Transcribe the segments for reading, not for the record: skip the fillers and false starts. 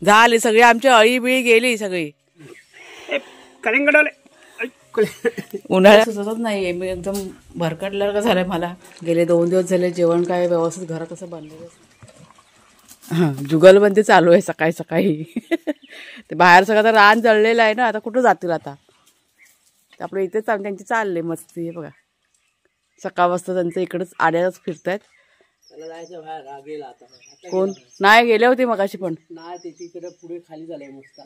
झाली सगळी आमची अळी बिळी गेली सगळी कलिंगडवले उन्हाळ्यात सुचतच नाहीये मी एकदम भरकटल्यावर का झालंय मला गेले 2 दिवस झाले जेवण काय व्यवस्थित घरात असं बनलेलं हां जुगलबंदी चालू आहे सकाळी सकाळी ते बाहेर सगळं आता रान जळलेलं आहे ना आता कुठं जातील आता आपलं इथेच त्यांची चालले मस्ती आहे बघा सकाळ वाजता त्यांचं इकडंच आड्याच फिरतायत कोण नाही गेले होते मगाशी पण पुढे खाली झालंय मस्त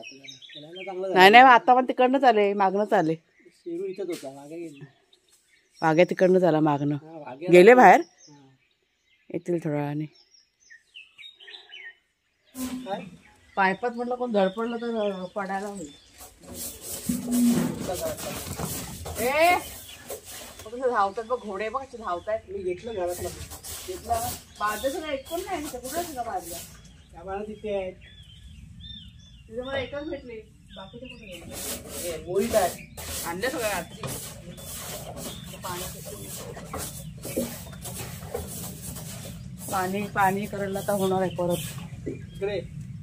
नाही आता पण तिकडनंच आले मागणंच आले इथंच होता वाघ्या तिकडनंच आला मागणं गेले बाहेर येतील थोड्या वेळाने पायपात म्हटलं कोण धडपडलं तर पडायला होईल धावतात बघ घोडे बघ कसे धावतायत मी घेतलं घरातलं घेतलं बाजूचं एक पण नाही कुठं तुला बाजूला त्या मला तिथे आहेत तिथे मला एकच भेटली बाकीचे कुठे गेले बोळीत आहे आणले सगळं रात्री पाणी करायला तर होणार आहे परत इकडे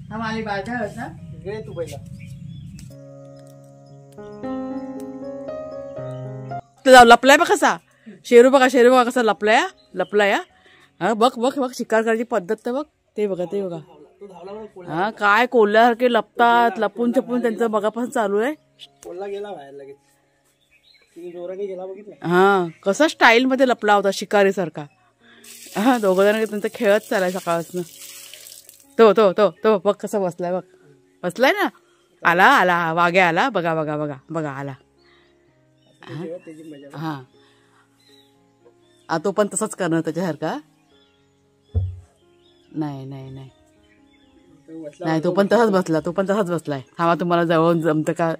हा माझी बाजा आहे ना इकडे तू पहिला लपलाय बघ कसा शेरू बघा कसा लपलाय हा बघ शिकार करायची पद्धत तर बघ ते बघा हा काय कोल्ह्यासारखे लपतात लपून छपून त्यांचं बघापासून चालू आहे गेला बाहेर लगेच जोराने गेला बघितलं हा कसा स्टाईल मध्ये लपला होता शिकारी सारखा हा दोघं जण त्यांचं खेळत चालाय सकाळपासून तो बघ कसा बसलाय ना आला वाघ्या आला बघा आला हा तो पण तसाच करणार त्याच्यासारखा नाही तो पण तसाच बसलाय थांबा तुम्हाला जवळ जमतं का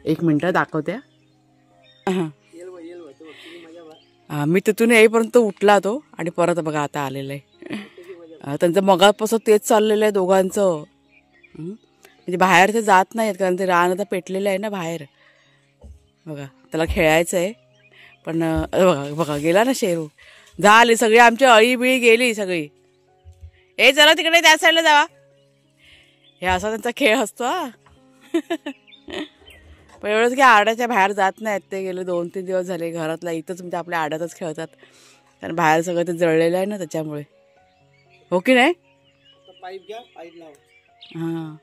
1 मिनिट दाखवते मी तिथून येईपर्यंत उठला तो आणि परत बघा आता आलेला आहे त्यांचं मगापासून तेच चाललेलं आहे दोघांचं म्हणजे बाहेर ते जात नाहीत कारण ते रान आता पेटलेलं आहे ना बाहेर बघा त्याला खेळायचं आहे पण बघा गेला ना शेरू झाली सगळी आमची अळी बिळी गेली सगळी चला तिकडे त्या साईडला जावा हे असा त्यांचा खेळ असतो पण एवढंच की आड्याच्या बाहेर जात नाहीत ते गेले 2-3 दिवस झाले घरातला इथंच म्हणजे आपल्या आड्यातच खेळतात कारण बाहेर सगळं ते जळलेलं आहे ना त्याच्यामुळे हो की नाही पाईप घ्या पाईप लावा हां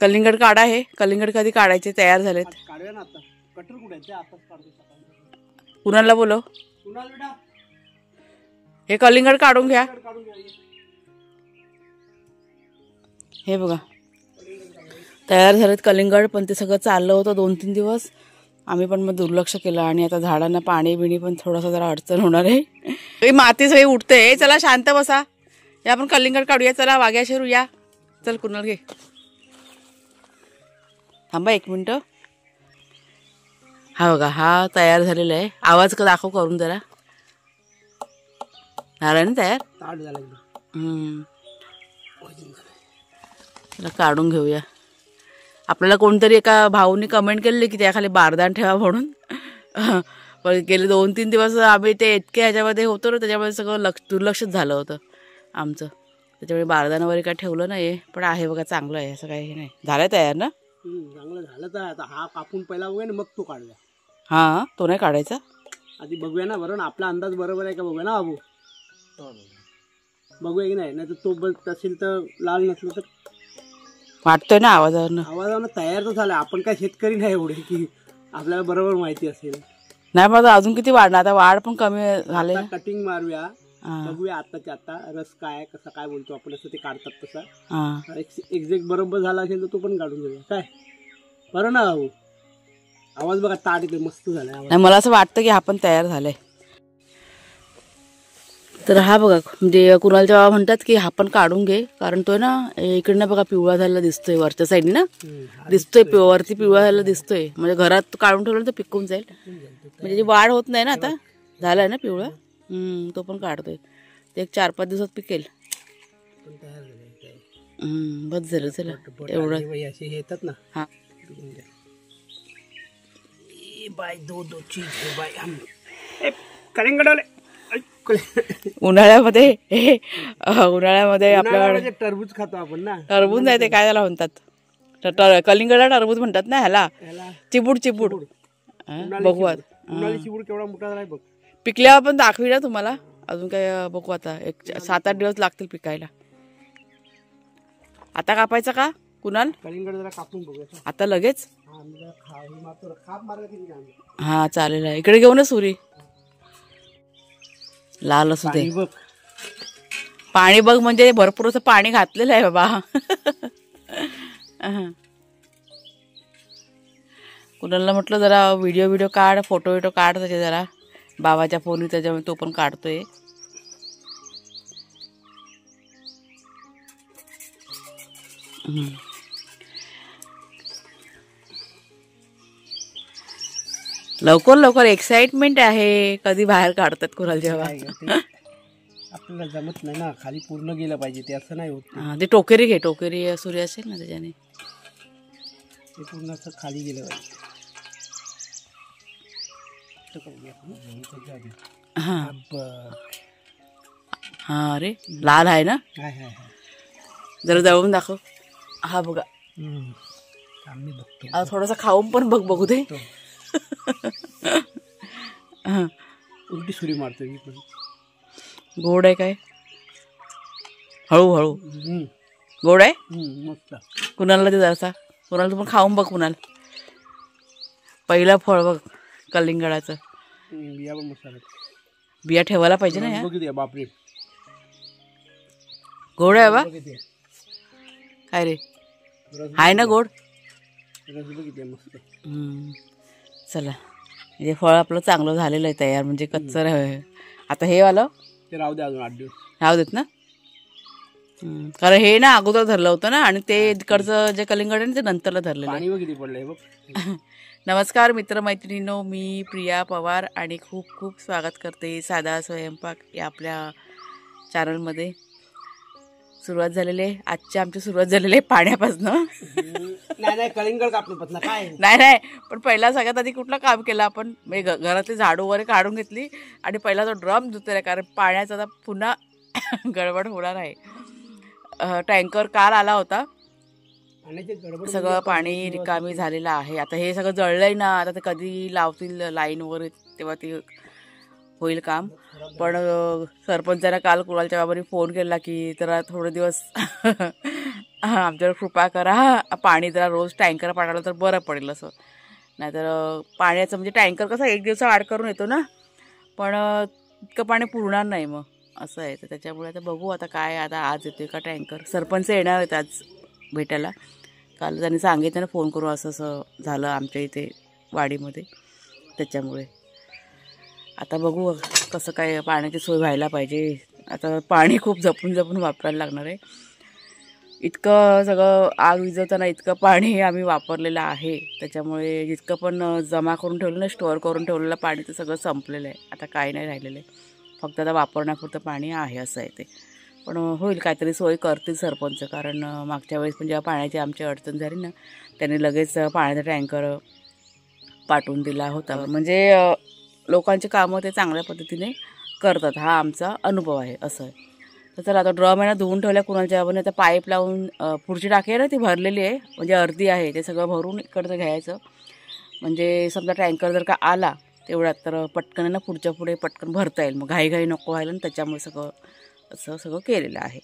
कलिंगड काढा हे कलिंगड कधी काढायचे तयार झालेत काढूया ना आता कटर कुठे आहे ते आताच काढतो कुणाला बोलव कुणाल बेटा हे कलिंगड काढून घ्या हे बघा तयार झालेत कलिंगड पण ते सगळं चाललं होतं 2-3 दिवस आम्ही पण मग दुर्लक्ष केलं आणि आता झाडांना पाणी बिणी पण थोडासा जरा अडचण होणार आहे माती सगळी उठते चला शांत बसा या आपण कलिंगड काढूया चला वाघ्या शेरू या चल कुणाल घे थांबा 1 मिनिट हा बघा हा तयार झालेला आहे आवाज का दाखव करून जरा झाला ना तयार त्याला काढून घेऊया आपल्याला कोणतरी एका भाऊनी कमेंट केली की त्याखाली बारदान ठेवा म्हणून पण गेले 2-3 दिवस आम्ही ते इतके ह्याच्यामध्ये होतो ना त्याच्यामध्ये सगळं दुर्लक्षच झालं होतं आमचं त्याच्यामुळे बारदान वगैरे काय ठेवलं नाही पण आहे बघा चांगलं आहे असं काही नाही झालं तयार ना चांगलं झालं तर आता हा कापून पहिला बघूया ना मग तो काढूया हां तो नाही काढायचा आधी बघूया ना बरोबर आपला अंदाज बरोबर आहे का बघूया ना बाबू बघूया की नाही तर तो असेल तर लाल नसलं तर वाटतोय ना आवाजावरनं तयार तर झालं आपण काय शेतकरी नाही एवढे की आपल्याला बरोबर माहिती असेल नाही मग अजून किती वाढणार आता वाढ पण कमी झाले कटिंग मारूया बघूया आताच्या आता रस काय कसा काय बोलतो आपण असं ते काढतात तसा एक्झॅक्ट बरोबर झाला असेल तर तो पण काढून घेऊया काय बरं ना भाऊ आवाज बघा ताट इथे मस्त झालाय मला असं वाटतं की हा पण तयार झालाय तर हा बघा म्हणजे कुणालच्या बाबा म्हणतात की हा पण काढून घे कारण तो ना इकडनं बघा पिवळा झालेला दिसतोय वरच्या साईडने ना दिसतोय वरती पिवळा झालेला दिसतोय म्हणजे घरात काढून ठेवलं तर पिकून जाईल म्हणजे वाढ होत नाही ना आता झालाय ना पिवळा तो पण काढतोय ते एक 4-5 दिवसात पिकेल बस झालं चला एवढं येतात ना हा बाय दो चीज बाय हम कलिंगड वाले उन्हाळ्यामध्ये आपल्याकडे टरबूज खातो आपण ना. टरबूज नाही ते काय त्याला म्हणतात, कलिंगडला टरबूज म्हणतात ना ह्याला. चिबूड बघू आता चिबूड केवढा मोठा झालाय बघ. पिकल्यावर पण दाखवी ना तुम्हाला. अजून काय बघू आता, एक 7-8 दिवस लागतील पिकायला. आता कापायचं का कुणाल? कलिंगड जरा कापून बघूया आता लगेच. हा चालेल. इकडे घेऊ ना सुरी. लाल असू दे. पाणी बघ म्हणजे भरपूर असं पाणी घातलेलं आहे बाबा. कुणाला म्हटलं जरा व्हिडिओ काढ, फोटो काढ त्याचे जरा. बाबाच्या फोनवर त्याच्यामुळे तो पण काढतोय. लवकर एक्साइटमेंट आहे. कधी बाहेर काढतात कुणाल जेव्हा. आपल्याला जमत नाही ना, खाली पूर्ण गेलं पाहिजे ते, असं नाही होत. ते टोकरी घे, टोकरी सुरी असेल ना त्याच्याने ते पूर्ण असं खाली गेलं पाहिजे. हा अरे लाल आहे ना. जरा जवळून दाखव. हा बघा, आता थोडासा खाऊन पण बघू दे. उलटी सुरी मारतो मी पण. गोड आहे काय? हळू गोड आहे मस्त. कुणाला ते जरासा, कुणाला तू पण खाऊन बघ. कुणाल पहिलं फळ बघ कलिंगडाचं. बिया पण मस्त. बिया ठेवायला पाहिजे ना. या बापरे गोड आहे बा. काय रे आहे ना गोड. मस्त. चला म्हणजे फळ आपलं चांगलं झालेलं आहे तयार, म्हणजे कच्चं आहे. आता हे वालं ते राहू दे, अजून 8 दिवस राहू देत ना. कारण हे ना अगोदर धरलं होतं ना, आणि ते इकडचं जे कलिंगड आहे ना ते नंतरला धरलेलं. पाणी किती पडलंय बघ. नमस्कार मित्रमैत्रिणींनो, मी प्रिया पवार आणि खूप स्वागत करते साधा स्वयंपाक या आपल्या चॅनलमध्ये. आमची सुरुवात झालेली आहे पाण्यापासून. नाही कलिंगड कापण्यापासून काय नाही, पण पहिला सगळ्यात आधी कुठलं काम केलं आपण, घरातली झाडू वगैरे काढून घेतली आणि पहिला तो ड्रम धुतला, कारण पाण्याचा आता पुन्हा गडबड होणार आहे. टँकर काल आला होता, सगळं पाणी रिकामी झालेलं आहे. आता हे सगळं जळलंय ना, आता ते कधी लावतील लाईन वगैरे तेव्हा ते होईल काम. पण सरपंचांना काल कुणालच्या बाबांनी फोन केला की जरा थोडे दिवस आमच्यावर कृपा करा, पाणी जरा रोज टँकर पाठवलं तर बरं पडेल असं. नाहीतर पाण्याचं म्हणजे टँकर कसं 1 दिवस आड करून येतो ना, पण इतकं पाणी पुरणार नाही मग असं आहे. तर त्याच्यामुळे आता बघू आता काय, आता आज येतोय का टँकर. सरपंच येणार आहेत आज भेटायला. काल त्यांनी सांगितलं ना फोन करून, असं झालं आमच्या इथे वाडीमध्ये. त्याच्यामुळे आता बघू कसं काय पाण्याची सोय व्हायला पाहिजे. आता पाणी खूप जपून वापरायला लागणार आहे. इतकं सगळं आग विझवताना इतकं पाणी आम्ही वापरलेलं आहे. त्याच्यामुळे जितकं पण जमा करून ठेवलं ना, स्टोअर करून ठेवलेलं पाणी ते सगळं संपलेलं आहे. आता काही नाही राहिलेलं आहे, फक्त आता वापरण्यापुरतं पाणी आहे असं आहे ते. पण होईल, काहीतरी सोय करतील सरपंच. कारण मागच्या वेळेस पण जेव्हा पाण्याची आमची अडचण झाली ना, त्यांनी लगेच पाण्याचा टँकर पाठवून दिला होता. म्हणजे लोकांची कामं ते चांगल्या पद्धतीने करतात, हा आमचा अनुभव आहे असं आहे. तर चला आता ड्रम आहे ना धुवून ठेवल्या कुणाच्या बाबाने. आता पाईप लावून पुढची टाकी आहे ना ती भरलेली आहे, म्हणजे अर्धी आहे. ते सगळं भरून इकडचं घ्यायचं, म्हणजे समजा टँकर जर का आला तेवढ्यात तर पटकन ना पुढच्या पुढे पटकन भरता येईल. मग घाई नको व्हायला ना, त्याच्यामुळे सगळं केलेलं आहे.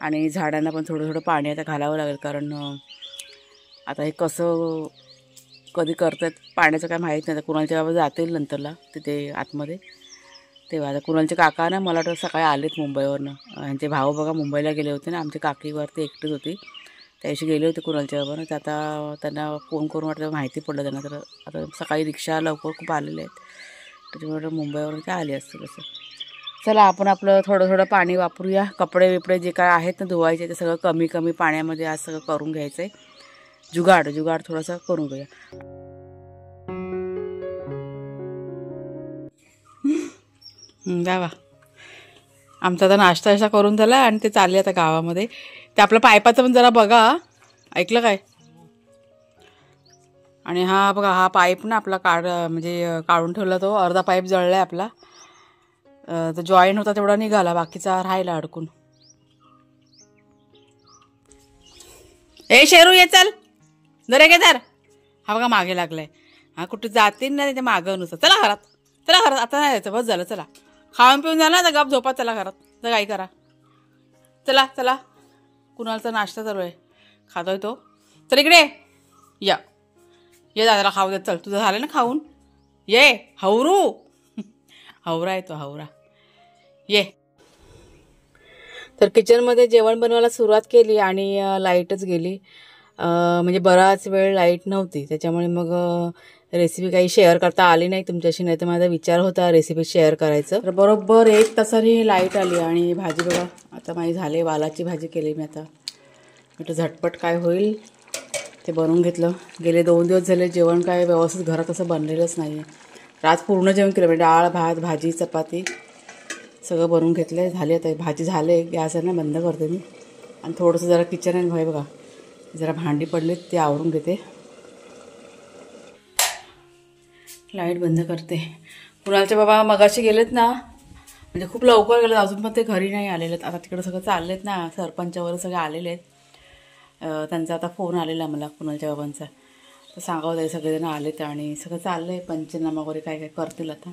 आणि झाडांना पण थोडं पाणी आता घालावं लागेल, कारण आता हे कसं कधी करतात पाण्याचं काय माहीत नाही. आता कुणालच्या बाबा जातील नंतरला तिथे आतमध्ये तेव्हा. आता कुणालचे काका ना मला वाटतं सकाळी आलेत मुंबईवरनं. यांचे भाऊ बघा मुंबईला गेले होते ना, आमची काकीवरती एकटीच होती त्या दिवशी गेले होते कुणालच्या बाबानं. तर आता त्यांना फोन करून वाटतं माहिती पडलं त्यांना. तर आता सकाळी रिक्षा लवकर खूप आलेले आहेत, त्याच्यामुळे मुंबईवरून ते आले असतील असं. चला आपण आपलं थोडं पाणी वापरूया. कपडे बिपडे जे काय आहेत ना धुवायचे ते सगळं कमी पाण्यामध्ये आज सगळं करून घ्यायचं आहे. जुगाड थोडंसं करून घेऊया. गावा आमचा आता नाश्ता करून झाला आणि ते चालले आता गावामध्ये. ते आपलं पाईपाचं पण जरा बघा, ऐकलं काय. आणि हा बघा, हा पाईप ना आपला काढून ठेवला, तो अर्धा पाईप जळला आहे आपला. तर जॉईन होता तेवढा निघाला, बाकीचा राहिला अडकून. ए शेरू ये चल, दर घे दर. हा बघा मागे लागलाय. हा कुठे जाते ना त्याच्या मागं नुसतं. चला घरात, चला घरात, आता नाही जायचं, बस झालं. चला खाऊन पिऊन झालं ना, गप झोपा, चला घरात, तर काय करा. चला चला, कुणालचा नाश्ता चालू आहे, खातोय तो. चल इकडे या, ये दादाला खाऊ देत. चल तुझं झालं ना खाऊन, ये हावरू. हावरा आहे तो, हावरा. ये. तर किचनमध्ये जेवण बनवायला सुरुवात केली आणि लाईटच गेली. म्हणजे बराच वेळ लाईट नव्हती, त्याच्यामुळे मग रेसिपी काही शेअर करता आली नाही तुमच्याशी. नाही तर माझा विचार होता रेसिपी शेअर करायचं. तर बरोबर 1 तासाने लाईट आली आणि भाजी बघा आता माझी झाली. वालाची भाजी केली मी. आता म्हटलं झटपट काय होईल ते बनवून घेतलं. गेले 2 दिवस झाले जेवण काय व्यवस्थित घरात असं बनलेलंच नाही आहे. आज पूर्ण जेवण केलं, म्हणजे डाळ भात भाजी चपाती सगळं बनवून घेतलं. झाले आता भाजी झाले. गॅस आहे ना बंद करते मी. आणि थोडंसं जरा किचन आहे भाई बघा, जरा भांडी पडलीत ते आवरून घेते. लाईट बंद करते. कुणालचे बाबा मगाशी गेलेत ना, म्हणजे खूप लवकर गेलेत, अजून पण ते घरी नाही आलेले आहेत. आता तिकडं सगळं चाललेत ना, सरपंचावर सगळे आलेले आहेत. त्यांचा आता फोन आलेला मला कुणालच्या बाबांचा, तर सांगावं आहे सगळेजण आलेत आणि सगळं चाललं आहे. पंचनामा वगैरे काय काय करतील. आता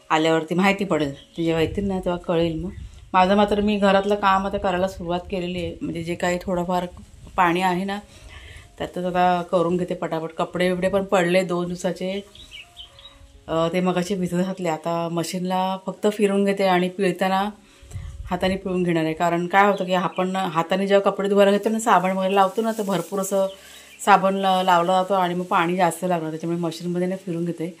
आल्यावरती माहिती पडेल, ते जेव्हा येतील ना तेव्हा कळेल. मग माझं मात्र मी घरातलं काम आता करायला सुरुवात केलेली आहे. म्हणजे जे काही थोडंफार पाणी आहे ना त्यातच आता करून घेते पटापट. कपडे बिपडे पण पडले 2 दिवसाचे, ते मगाशी भिजत घातले. आता मशीनला फक्त फिरून घेते आणि पिळताना हाताने पिळून घेणार आहे. कारण काय होतं की आपण हाताने जेव्हा कपडे धुवायला घेतो ना, साबण वगैरे लावतो ना, तर भरपूर असं साबण लावला जातो आणि मग पाणी जास्त लागणार. त्याच्यामुळे मशीनमध्ये ना फिरून घेते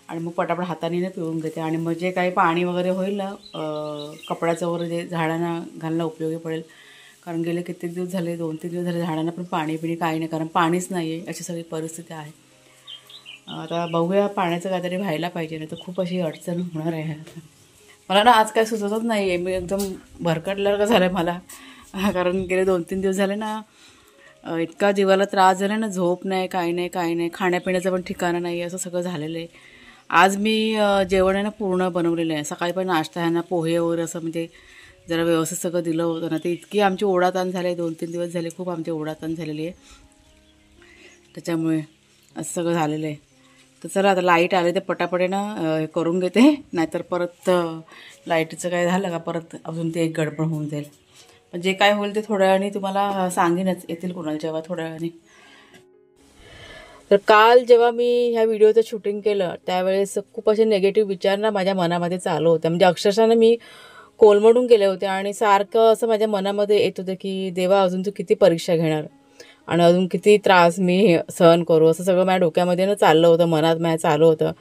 आणि मग पटापट हाताने ना पिळून घेते. आणि मग जे काही पाणी वगैरे होईल ना कपड्याचं वगैरे जे झाडांना घालणं उपयोगी पडेल. कारण गेले कित्येक दिवस झाले, 2-3 दिवस झाले झाडांना पण पाणी पिणी काही नाही, कारण पाणीच नाही आहे, अशी सगळी परिस्थिती आहे. आता बघूया, पाण्याचं काहीतरी व्हायला पाहिजे, नाही तर खूप अशी अडचण होणार आहे. मला ना आज काय सुचतच नाही आहे. मी एकदम भरकटल्यासारखं झालं आहे मला, कारण गेले 2-3 दिवस झाले ना इतका जीवाला त्रास झाला ना, झोप नाही, काही नाही काही नाही, खाण्यापिण्याचं पण ठिकाणं नाही, असं सगळं झालेलं आहे. आज मी जेवण आहे ना पूर्ण बनवलेलं आहे. सकाळी पण नाश्ता आहे ना पोहे वगैरे असं म्हणजे जरा व्यवस्थित सगळं दिलं होतं ना. ते इतकी आमची ओढाताण झाली, 2-3 दिवस झाले खूप आमची ओढाताण झालेली आहे, त्याच्यामुळे असं सगळं झालेलं आहे. तर चला आता लाईट आले ते पटापटे ना हे करून घेते, नाहीतर परत लाईटचं काय झालं का परत अजून ते एक गडबड होऊन जाईल. पण जे काय होईल ते थोड्या वेळाने तुम्हाला सांगेनच, येतील कोणाला जेव्हा थोड्या वेळाने. तर काल जेव्हा मी ह्या व्हिडिओचं शूटिंग केलं त्यावेळेस खूप असे निगेटिव्ह विचार ना माझ्या मनामध्ये चालू होते. म्हणजे अक्षरशः मी कोलमडून गेले होते आणि सारखं असं माझ्या मनामध्ये येत होतं की देवा अजून तू किती परीक्षा घेणार आणि अजून किती त्रास मी सहन करू, असं सगळं माझ्या डोक्यामध्ये ना चाललं होतं, मनात माझ्या चालू होतं.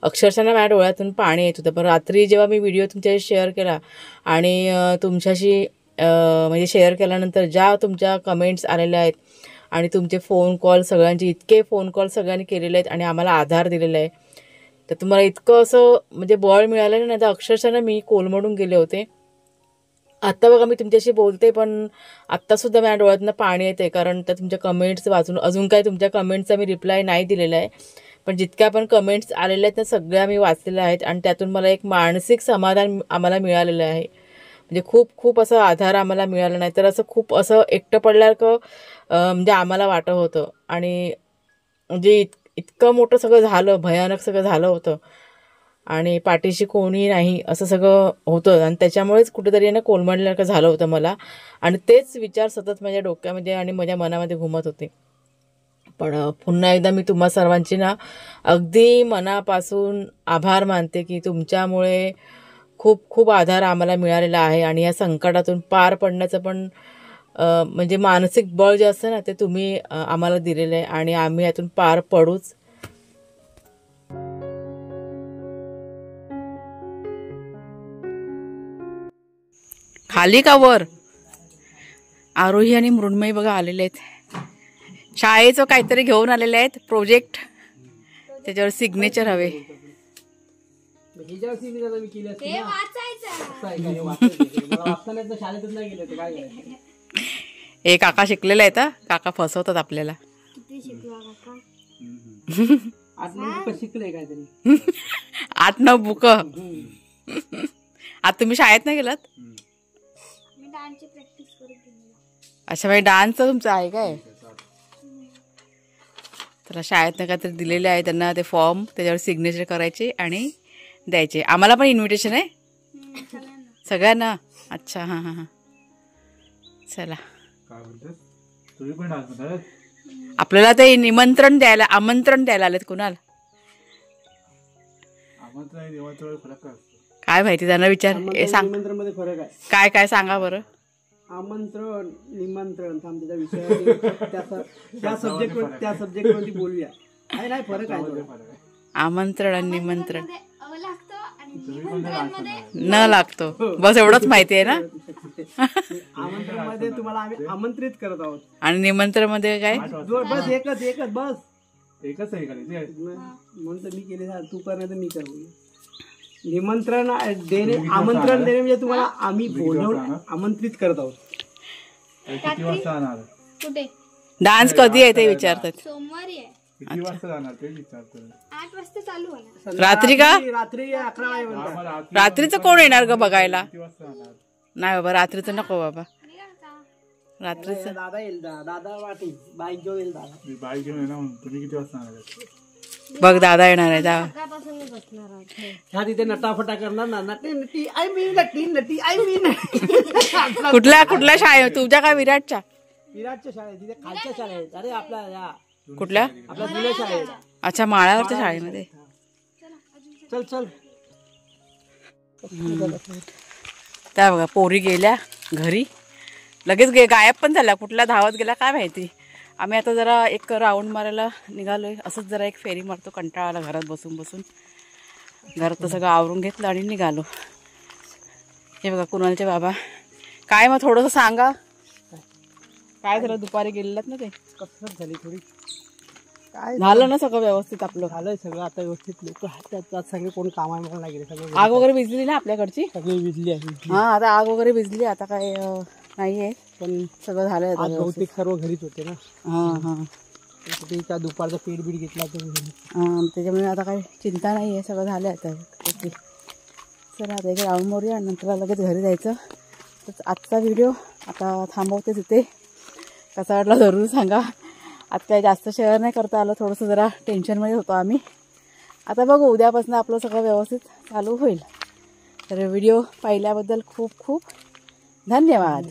अक्षरशः माझ्या डोळ्यातून पाणी येत होतं. पण रात्री जेव्हा मी व्हिडिओ तुमच्याशी शेअर केला आणि तुमच्याशी म्हणजे शेअर केल्यानंतर ज्या तुमच्या कमेंट्स आलेल्या आहेत आणि तुमचे फोन कॉल, सगळ्यांचे इतके फोन कॉल सगळ्यांनी केलेले आहेत आणि आम्हाला आधार दिलेला आहे, तर तुम्हाला इतकं असं म्हणजे बळ मिळालं नाही तर अक्षरशः मी कोलमडून गेले होते. आत्ता बघा मी तुमच्याशी बोलते पण आत्तासुद्धा माझ्या डोळ्यातनं पाणी येते, कारण त्या तुमच्या कमेंट्स वाचून. अजून काय तुमच्या कमेंट्सचा मी रिप्लाय नाही दिलेला आहे, पण जितक्या पण कमेंट्स आलेल्या आहेत त्या सगळ्या मी वाचलेल्या आहेत आणि त्यातून मला एक मानसिक समाधान आम्हाला मिळालेलं आहे. म्हणजे खूप खूप असं आधार आम्हाला मिळाला, नाही तर असं खूप असं एकटं पडल्यासारखं म्हणजे आम्हाला वाटत होतं. आणि म्हणजे इतकं मोठं सगळं झालं, भयानक सगळं झालं होतं आणि पाठीशी कोणी नाही असं सगळं होतं आणि त्याच्यामुळेच कुठेतरी ना कोलमडल्यासारखं झालं होतं मला. आणि तेच विचार सतत माझ्या डोक्यामध्ये आणि माझ्या मनामध्ये घुमत होते. पण पुन्हा एकदा मी तुम्हा सर्वांची ना अगदी मनापासून आभार मानते की तुमच्यामुळे खूप खूप आधार आम्हाला मिळालेला आहे आणि या संकटातून पार पडण्याचं पण म्हणजे मानसिक बळ जे असतं ना ते तुम्ही आम्हाला दिलेलं आहे आणि आम्ही यातून पार पडूच. खाली का वर? आरोही आणि मृण्मयी बघा आलेले आहेत, शाळेचं काहीतरी घेऊन आलेले आहेत प्रोजेक्ट, त्याच्यावर सिग्नेचर हवे. हे काका शिकलेले आहेत, काका फसवतात आपल्याला. 8-9 बुक आज तुम्ही शाळेत नाही गेलात? अच्छा भाई डान्स तुमचा आहे काय? त्याला शाळेत काहीतरी दिलेले आहे त्यांना ते फॉर्म, त्याच्यावर सिग्नेचर करायचे आणि द्यायचे. आम्हाला पण इन्व्हिटेशन आहे सगळ्यांना? अच्छा हां हां हां चला. आपल्याला ते आमंत्रण द्यायला आलेत. कुणाल काय माहिती, त्यांना विचार. सांग मध्ये फरक आहे काय काय सांगा बरं. आमंत्रण निमंत्रण त्या सब्जेक्ट मध्ये बोलूया. नाही फरक आहे. आमंत्रण आणि निमंत्रण न लागतो बस एवढंच माहिती आहे ना. आमंत्रण मध्ये तुम्हाला आम्ही आमंत्रित करत आहोत आणि निमंत्रण मध्ये काय? बस एकच आहे म्हणून तर मी केले. तू करणार तर मी करू. निमंत्रण देणे आमंत्रण देणे म्हणजे तुम्हाला आम्ही बोलवून आमंत्रित करत आहोत. किती वाजता जाणार? कुठे डान्स कधी आहे ते विचारतात. सोमवारी आहे. किती वाजता जाणार ते विचारतो. 8 वाजता चालू होणार. रात्री का? रात्री 11 वाजेपर्यंत. रात्रीचं कोण येणार ग बघायला? नाही बाबा रात्रीचं नको बाबा. रात्रीचं दादा येईल. दादा वाटेल बाईक घेऊन येईल. दादा बाईक घेऊन येणार. तुम्ही किती वाजता येणार? बघ दादा येणार आहे. ह्या तिथे नटाफटा करणार ना. नटी नटी आय मी नटी नटी आय मी. कुठल्या शाळेत तुझ्या का? विराटच्या शाळेत तिथे खालच्या शाळेत. अरे आपल्या कुठल्या? आपल्या जुन्या शाळेत. अच्छा माळावरच्या शाळेमध्ये. चल चल. त्या बघा पोरी गेल्या घरी लगेच गायब पण झाल्या. कुठल्या धावत गेला काय माहिती. आम्ही आता जरा एक राऊंड मारायला निघालोय. असंच जरा एक फेरी मारतो. कंटाळा आला घरात बसून बसून. घरात तर सगळं आवरून घेतलं आणि निघालो. हे बघा कुणालचे बाबा. काय मग थोडंसं सांगा काय झालं? दुपारी गेलेलात ना ते कसरत झाली थोडी. काय झालं ना सगळं व्यवस्थित? आपलं झालंय सगळं आता व्यवस्थित. लोक सगळे कोण कामाला नाही गेले. सगळे आग वगैरे भिजली ना आपल्याकडची? सगळी विजली आहे. हा आता आग वगैरे भिजली. आता काय नाहीये पण सगळं झालंय. बहुतेक सर्व घरीच होते ना. हा दुपारचा पीठ बीठ घेतला त्याच्यामुळे आता काही चिंता नाही आहे. सगळं झालं आता. चला आता एक राऊंड मारूया नंतर लगेच घरी जायचं. तर आजचा व्हिडिओ आता थांबवते तिथे. कसा वाटला जरूर सांगा. आज काही जास्त शेअर नाही करता आलं. थोडंसं जरा टेन्शनमध्ये होतो आम्ही. आता बघू उद्यापासून आपलं सगळं व्यवस्थित चालू होईल. तर व्हिडिओ पाहिल्याबद्दल खूप खूप धन्यवाद.